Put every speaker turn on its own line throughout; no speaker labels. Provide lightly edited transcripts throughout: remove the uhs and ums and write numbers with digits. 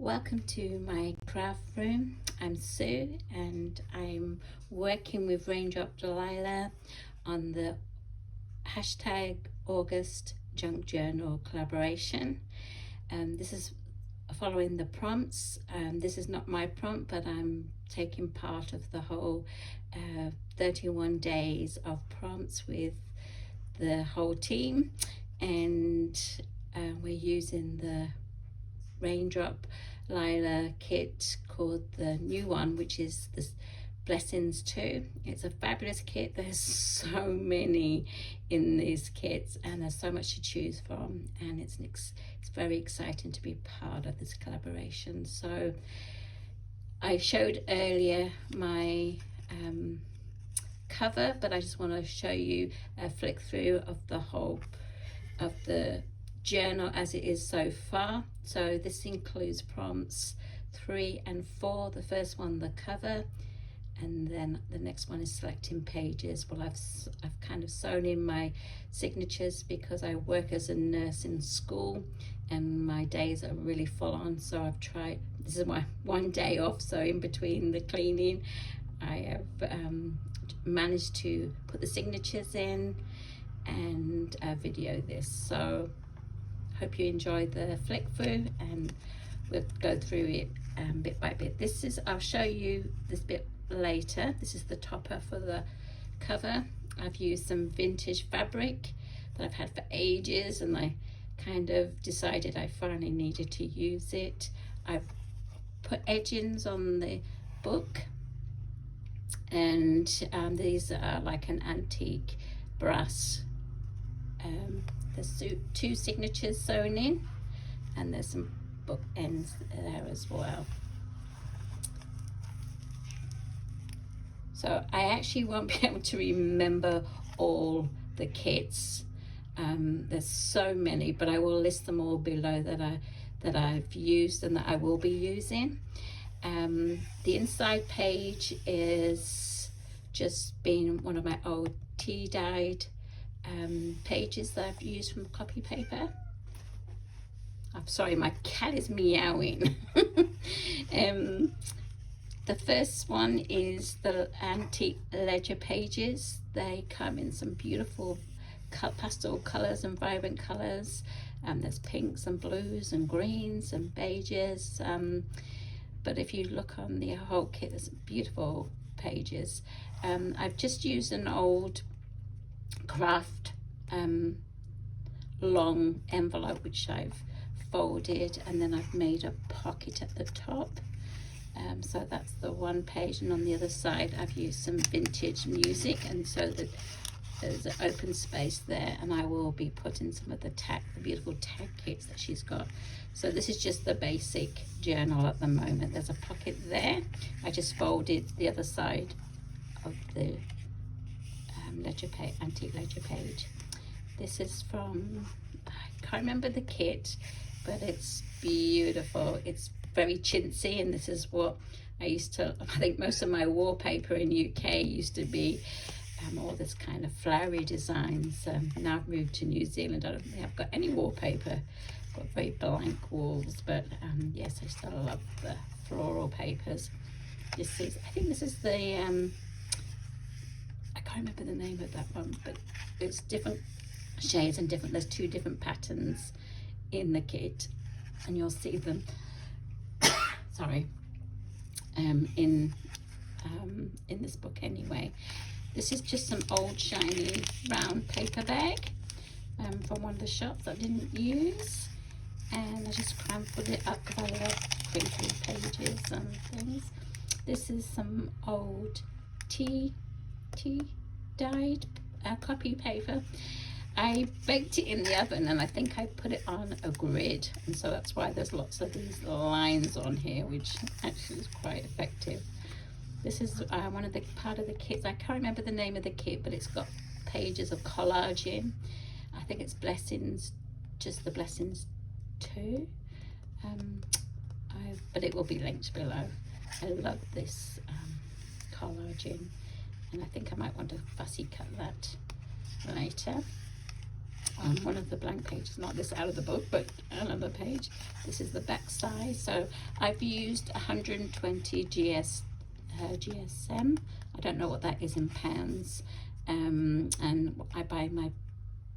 Welcome to my craft room. I'm Sue and I'm working with Raindrop Delilah on the hashtag August Junk Journal collaboration. This is following the prompts. This is not my prompt, but I'm taking part of the whole 31 days of prompts with the whole team, and we're using the Raindrop Lila kit called the new one, which is the Blessings 2. It's a fabulous kit. There's so many in these kits and there's so much to choose from, and it's very exciting to be part of this collaboration. So I showed earlier my cover, but I just want to show you a flick through of the whole of the journal as it is so far. So this includes prompts 3 and 4. The first one, the cover, and then the next one is selecting pages. Well, I've kind of sewn in my signatures because I work as a nurse in school and my days are really full on, so I've tried, this is my one day off, so in between the cleaning I have managed to put the signatures in and video this. So hope you enjoy the flick through and we'll go through it bit by bit. I'll show you this bit later. This is the topper for the cover. I've used some vintage fabric that I've had for ages and I kind of decided I finally needed to use it. I've put edgings on the book, and these are like an antique brass. There's 2 signatures sewn in and there's some book ends there as well. So I actually won't be able to remember all the kits. There's so many, but I will list them all below that I've used and that I will be using. The inside page is just been one of my old tea dyed pages that I've used from copy paper. I'm sorry, my cat is meowing. The first one is the antique ledger pages. They come in some beautiful pastel colors and vibrant colors. There's pinks and blues and greens and beiges. But if you look on the whole kit, there's some beautiful pages. I've just used an old craft long envelope which I've folded, and then I've made a pocket at the top. So that's the one page, and on the other side I've used some vintage music, and so that there's an open space there, and I will be putting some of the beautiful tag kits that she's got. So this is just the basic journal at the moment. There's a pocket there. I just folded the other side of the antique ledger page. This is from, I can't remember the kit, but it's beautiful. It's very chintzy, and this is what I think most of my wallpaper in UK used to be all this kind of flowery designs. Now I've moved to New Zealand, I don't think I've got any wallpaper. I've got very blank walls, but yes, I still love the floral papers. I think this is the I can't remember the name of that one, but it's different shades and there's 2 different patterns in the kit, and you'll see them sorry in this book anyway. This is just some old shiny round paper bag from one of the shops I didn't use, and I just crumpled it up because I love crinkly pages and things. This is some old tea dyed copy paper. I baked it in the oven and I think I put it on a grid, and so that's why there's lots of these lines on here, which actually is quite effective. This is one of the part of the kits. I can't remember the name of the kit, but it's got pages of collage in. I think it's Blessings, just the Blessings 2. But it will be linked below. I love this collage in, and I think I might want to fussy cut that later. on one of the blank pages, not this out of the book, but another page. This is the back side. So I've used 120 GSM. I don't know what that is in pounds. And I buy my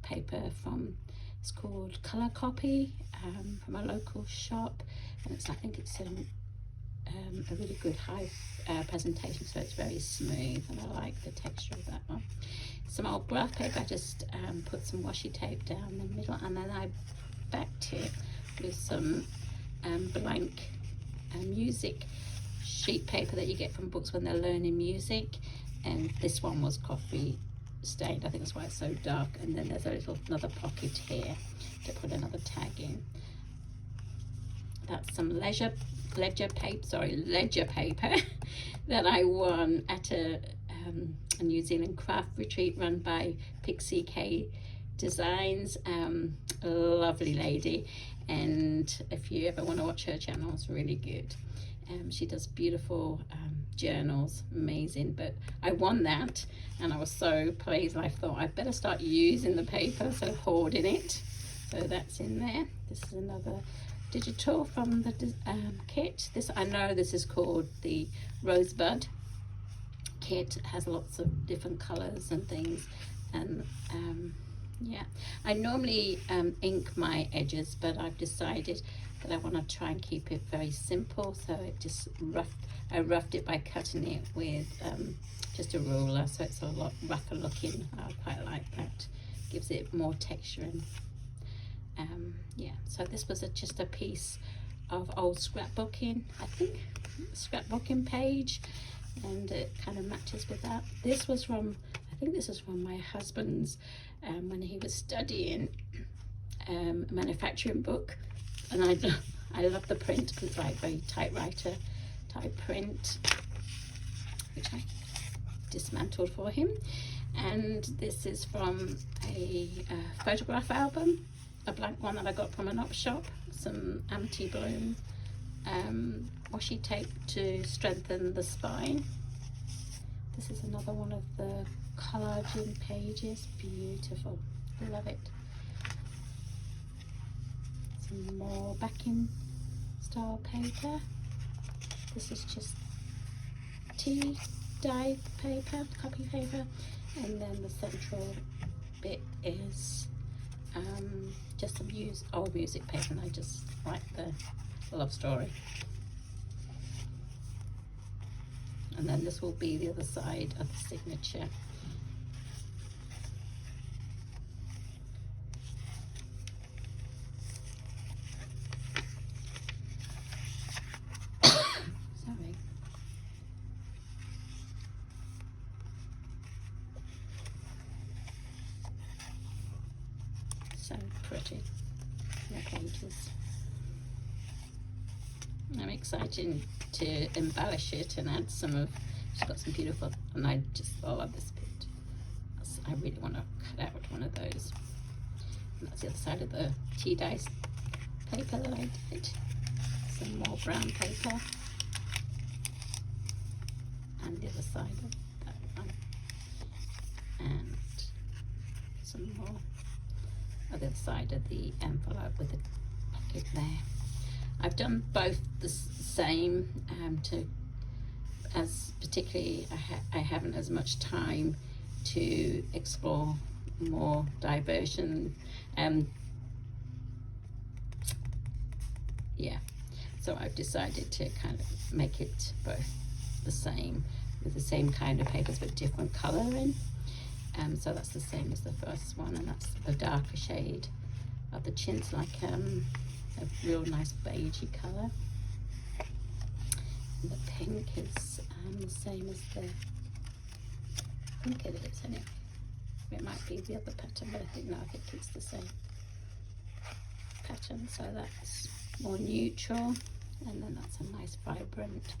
paper from, it's called Colour Copy, from a local shop, and I think it's a really good high presentation, so it's very smooth, and I like the texture of that one. Some old graph paper, I just put some washi tape down the middle, and then I backed it with some blank music sheet paper that you get from books when they're learning music, and this one was coffee stained. I think that's why it's so dark. And then there's another pocket here to put another tag in. That's some ledger paper that I won at a New Zealand craft retreat run by Pixie K Designs. A lovely lady, and if you ever want to watch her channel, it's really good. She does beautiful journals, amazing. But I won that, and I was so pleased. I thought I'd better start using the paper instead of hoarding it. So that's in there. This is another digital from the kit. This, I know this is called the Rosebud kit. It has lots of different colors and things, and yeah, I normally ink my edges, but I've decided that I want to try and keep it very simple, so it just I roughed it by cutting it with just a ruler, so it's a lot rougher looking. I quite like that, gives it more texture. And yeah, so this was just a piece of old scrapbooking, I think, scrapbooking page, and it kind of matches with that. This was from, I think this is from my husband's when he was studying a manufacturing book, and I love the print because it's like very typewriter type print, which I dismantled for him. And this is from a photograph album, a blank one that I got from an op shop, some Amity Bloom washi tape to strengthen the spine. This is another one of the collagen pages, beautiful, love it. Some more backing style paper. This is just tea dye paper, copy paper, and then the central bit is just some old music paper, and I just like the love story. And then this will be the other side of the signature. Sorry. So pretty, the pages. I'm excited to embellish it and add some of, she's got some beautiful, and I love this bit. I really want to cut out one of those. And that's the other side of the tea dye paper that I did. Some more brown paper. And the other side of that one. And some more on the other side of the envelope with the pocket there. I've done both the same as particularly I haven't as much time to explore more diversion. Yeah, so I've decided to kind of make it both the same, with the same kind of papers but different colouring. So that's the same as the first one, and that's a darker shade of the chintz, like a real nice beigey colour. And the pink is the same as the, I think it is anyway. It might be the other pattern, but I think it's the same pattern. So that's more neutral, and then that's a nice vibrant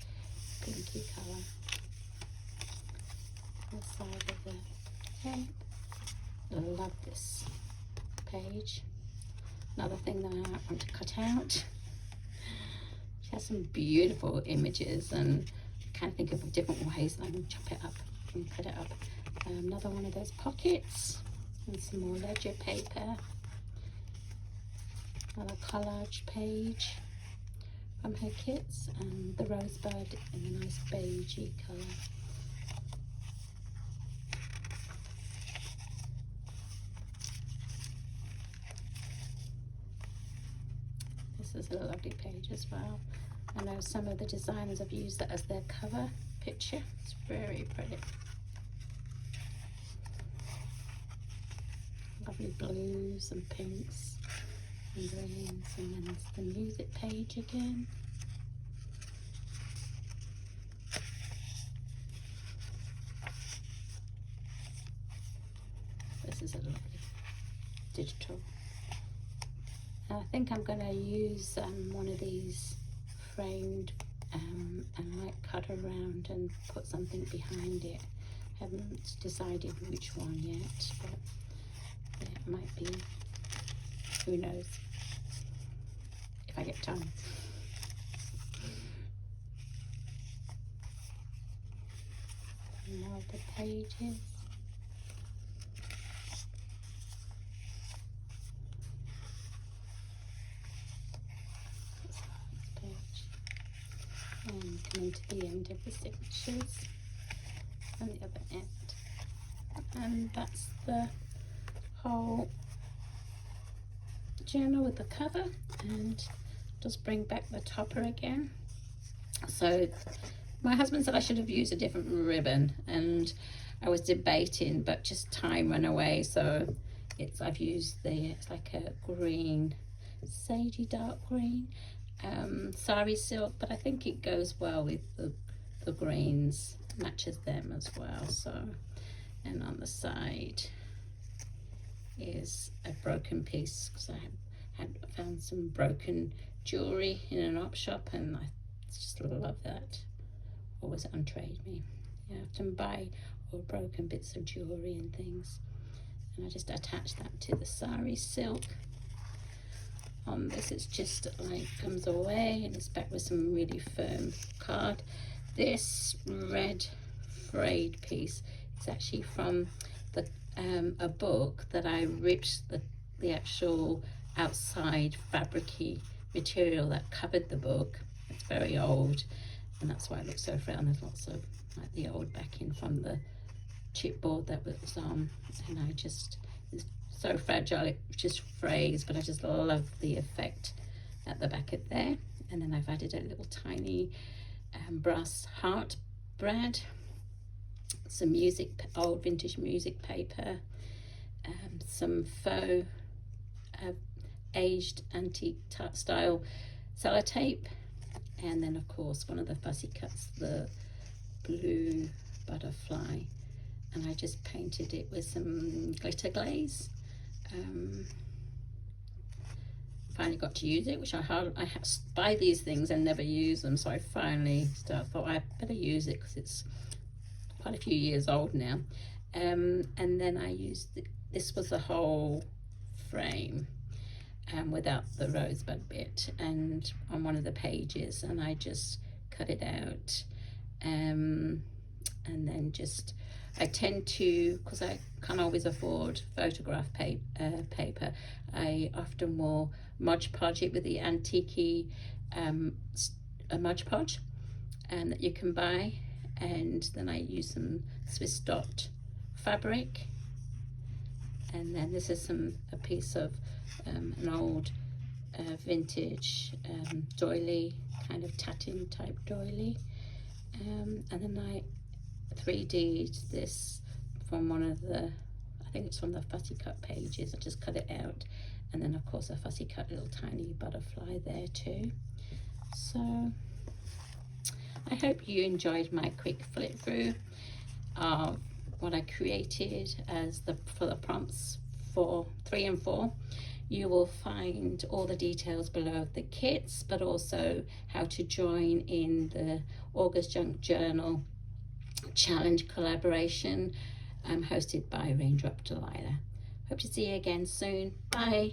pinky colour. The side of the tape. I love this page. Another thing that I want to cut out. She has some beautiful images, and I kind of think of different ways that I can chop it up and cut it up. Another one of those pockets, and some more ledger paper, another collage page from her kits, and the rosebud in a nice beigey colour. This is a lovely page as well. I know some of the designers have used that as their cover picture. It's very pretty. Lovely blues and pinks and greens, and then it's the music page again. This is a lovely digital. I think I'm going to use one of these framed and might cut around and put something behind it. Haven't decided which one yet, but yeah, it might be, who knows, if I get time. More of the pages. And coming to the end of the signatures on the other end, and that's the whole journal with the cover. And just bring back the topper again. So my husband said I should have used a different ribbon, and I was debating, but just time ran away. So I've used it's like a green, sagey dark green, sari silk, but I think it goes well with the greens, matches them as well. So, and on the side is a broken piece, because I had found some broken jewelry in an op shop, and I just love that. Always on Trade Me, you often buy all broken bits of jewelry and things, and I just attach that to the sari silk. On this, it's just like comes away, and it's back with some really firm card. This red frayed piece is actually from a book that I ripped the actual outside fabricy material that covered the book. It's very old, and that's why it looks so frail. And there's lots of like the old backing from the chipboard that was on, and it's so fragile, it just frays, but I just love the effect at the back of there. And then I've added a little tiny brass heart brad, some old vintage music paper, some faux aged antique style sellotape, and then of course one of the fussy cuts, the blue butterfly, and I just painted it with some glitter glaze. Finally got to use it, which I buy these things and never use them, so I finally thought I better use it because it's quite a few years old now. And then I used this was the whole frame without the rosebud bit, and on one of the pages, and I just cut it out, and then I tend to, because I can't always afford photograph paper, I often will Mod Podge it with the antique Mod Podge that you can buy, and then I use some Swiss dot fabric, and then this is a piece of an old vintage doily, kind of tatting type doily, and then I 3D'd this from one of the, I think it's from the Fussy Cut pages. I just cut it out, and then of course a fussy cut little tiny butterfly there too. So I hope you enjoyed my quick flip through of what I created for the prompts for 3 and 4. You will find all the details below of the kits, but also how to join in the August Junk Journal Challenge collaboration hosted by Raindrop Delilah. Hope to see you again soon. Bye.